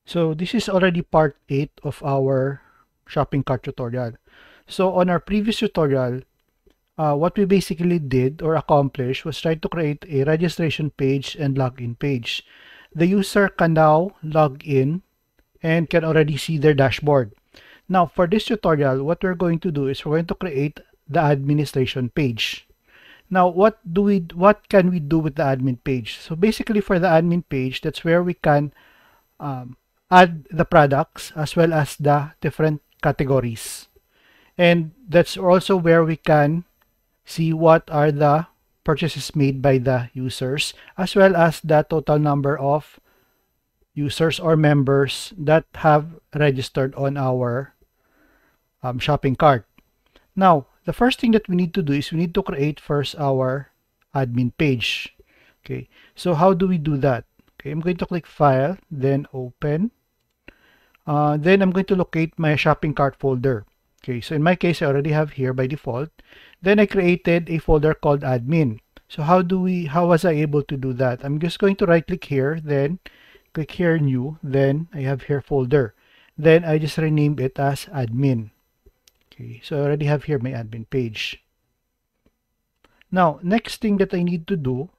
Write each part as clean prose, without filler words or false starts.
So this is already part 8 of our shopping cart tutorial. So on our previous tutorial, what we basically did or accomplished was try to create a registration page and login page. The user can now log in and can already see their dashboard. Now for this tutorial, what we're going to do is we're going to create the administration page. Now what can we do with the admin page? So basically for the admin page, that's where we can um, add the products as well as the different categories. And that's also where we can see what are the purchases made by the users as well as the total number of users or members that have registered on our shopping cart. Now, the first thing that we need to do is we need to create first our admin page. Okay, so how do we do that? Okay, I'm going to click File, then Open. Then I'm going to locate my shopping cart folder. Okay, so in my case, I already have here by default. Then I created a folder called admin. So how was I able to do that? I'm just going to right click here, then click here new, then I have here folder. Then I just renamed it as admin. Okay, so I already have here my admin page. Now, next thing that I need to do,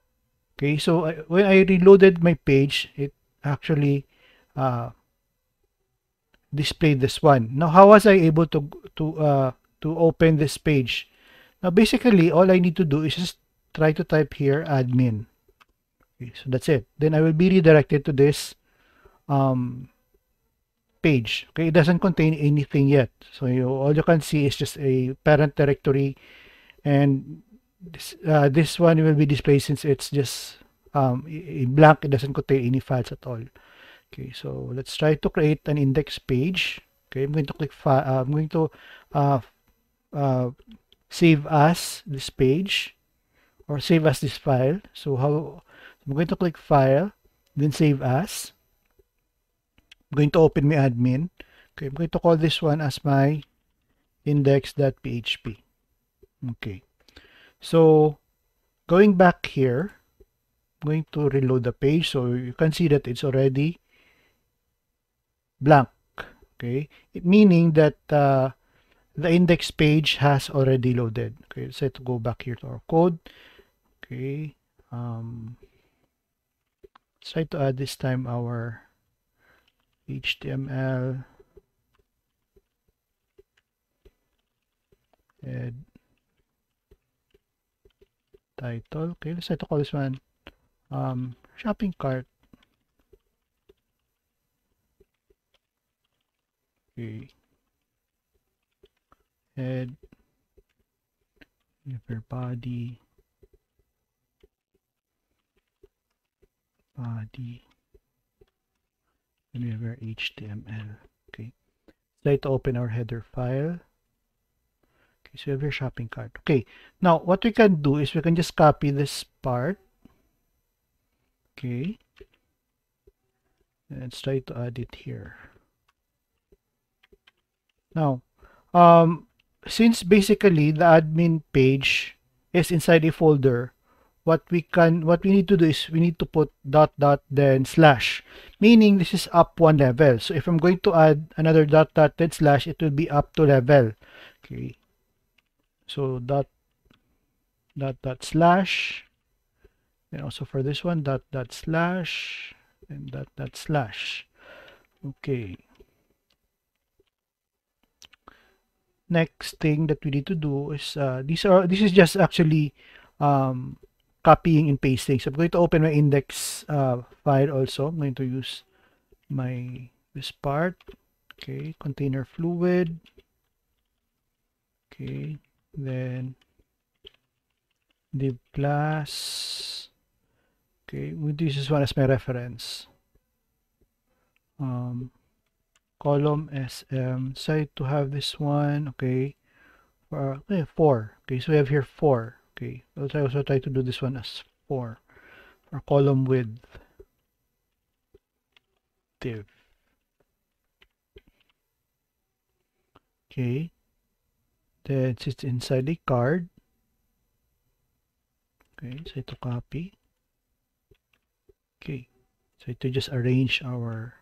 okay, so when I reloaded my page, it actually displayed this one. Now, how was I able to open this page? Now, basically, all I need to do is just try to type here admin. Okay, so that's it. Then I will be redirected to this page. Okay, it doesn't contain anything yet. So all you can see is just a parent directory, and this one will be displayed since it's just a blank. It doesn't contain any files at all. Okay, so let's try to create an index page. Okay, I'm going to click I'm going to uh, uh, save as this page or save as this file. So I'm going to click File, then Save As. I'm going to open my admin. Okay, I'm going to call this one as my index.php. Okay, so going back here, I'm going to reload the page. So you can see that it's already blank. Okay, meaning that the index page has already loaded. Okay, let's say to go back here to our code. Okay, let's try to add this time our HTML and title. Okay, let's try to call this one shopping cart. Okay, head, body, and we have our HTML. Okay, let's try to open our header file. Okay, so we have your shopping cart. Okay, now what we can do is we can just copy this part. Okay, let's try to add it here. Now, since basically the admin page is inside a folder, what we need to do is we need to put dot dot then slash, meaning this is up one level. So if I'm going to add another dot dot then slash, it will be up to level. Okay, so dot dot slash, and also for this one dot dot slash and dot dot slash. Okay, next thing that we need to do is this is just actually copying and pasting. So I'm going to open my index file also. I'm going to use this part. Okay, container fluid. Okay, then div class. Okay, we use this one as my reference. Column SM, decide to have this one. Okay, for 4. Okay, so we have here 4. Okay, I'll also try to do this one as 4 for column width div. Okay, then it sits inside a card. Okay, so to copy. Okay, so to just arrange our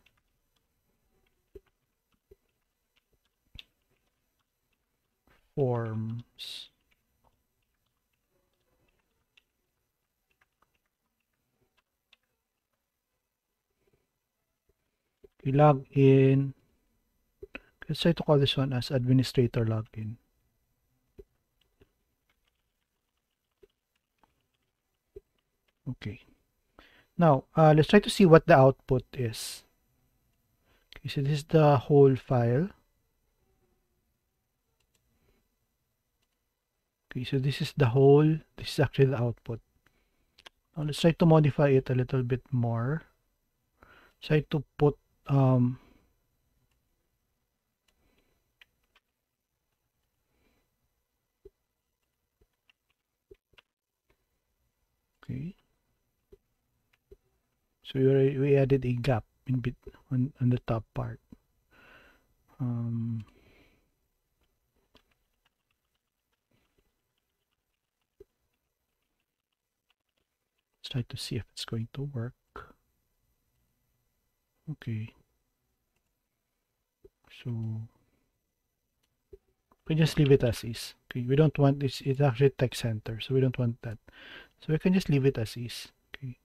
forms. We log in. Let's try to call this one as administrator login. Okay. Now, let's try to see what the output is. Okay, so this is the whole file. Okay, so this is the whole, this is actually the output. Now, let's try to modify it a little bit more. Try to put, okay. So we added a gap in bit on the top part. Let's try to see if it's going to work. Okay. So we just leave it as is. Okay, we don't want this. It's actually text center, so we don't want that. So we can just leave it as is. Okay.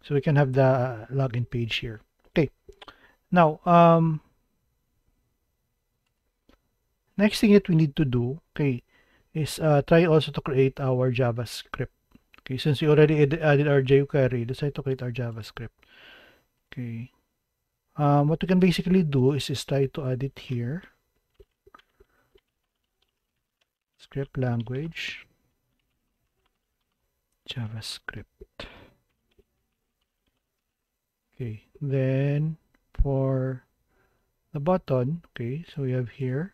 So we can have the login page here. Okay. Now, next thing that we need to do, okay, is try also to create our JavaScript. Okay, since we already added our jQuery, let's try to create our JavaScript. Okay. What we can basically do is try to add it here. Script language, JavaScript. Okay, then for the button, okay, so we have here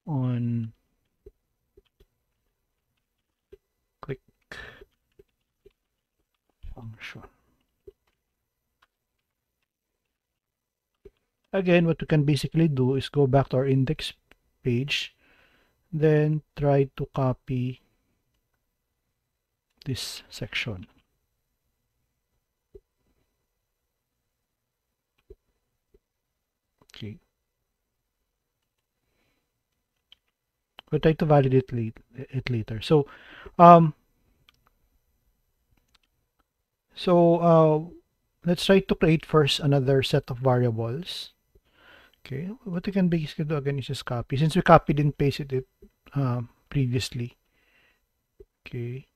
on click function. Again, what we can basically do is go back to our index page, then try to copy this section. Okay. We'll try to validate it later. So, let's try to create first another set of variables. Okay, what we can basically do again is just copy. Since we copied and pasted it previously. Okay.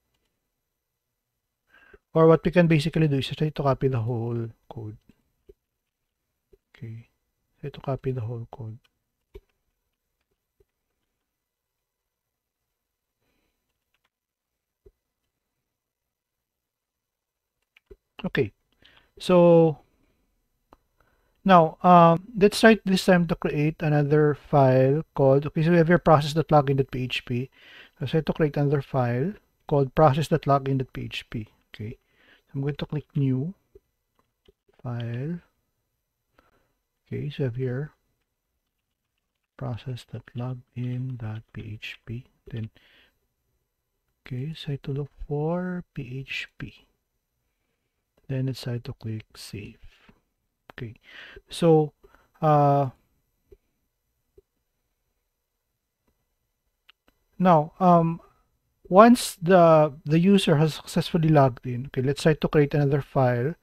Or what we can basically do is try to copy the whole code. Okay. Try to copy the whole code. Okay. So now let's try this time to create another file called, okay, so we have your process.login.php. Let's try to create another file called process.login.php. Okay. I'm going to click new file. Okay, so I have here process.login.php. Then, okay, so I to look for PHP. Then it's time to click save. Okay, so now once the user has successfully logged in, okay, let's try to create another file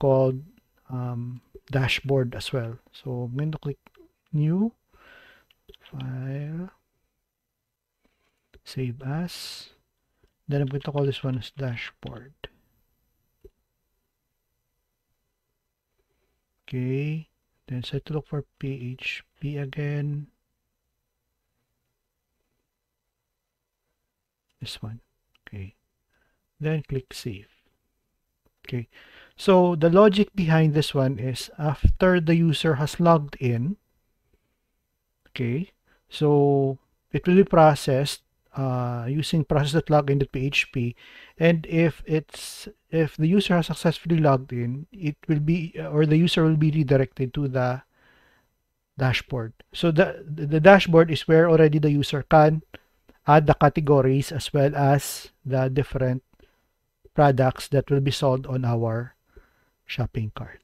called dashboard as well. So I'm going to click new file, save as, then I'm going to call this one as dashboard. Okay, then try to look for PHP again. This one. Okay, then click save. Okay, so the logic behind this one is after the user has logged in, okay, so it will be processed using process.login.php, and if the user has successfully logged in, it will be or the user will be redirected to the dashboard. So the dashboard is where already the user can add the categories as well as the different products that will be sold on our shopping cart.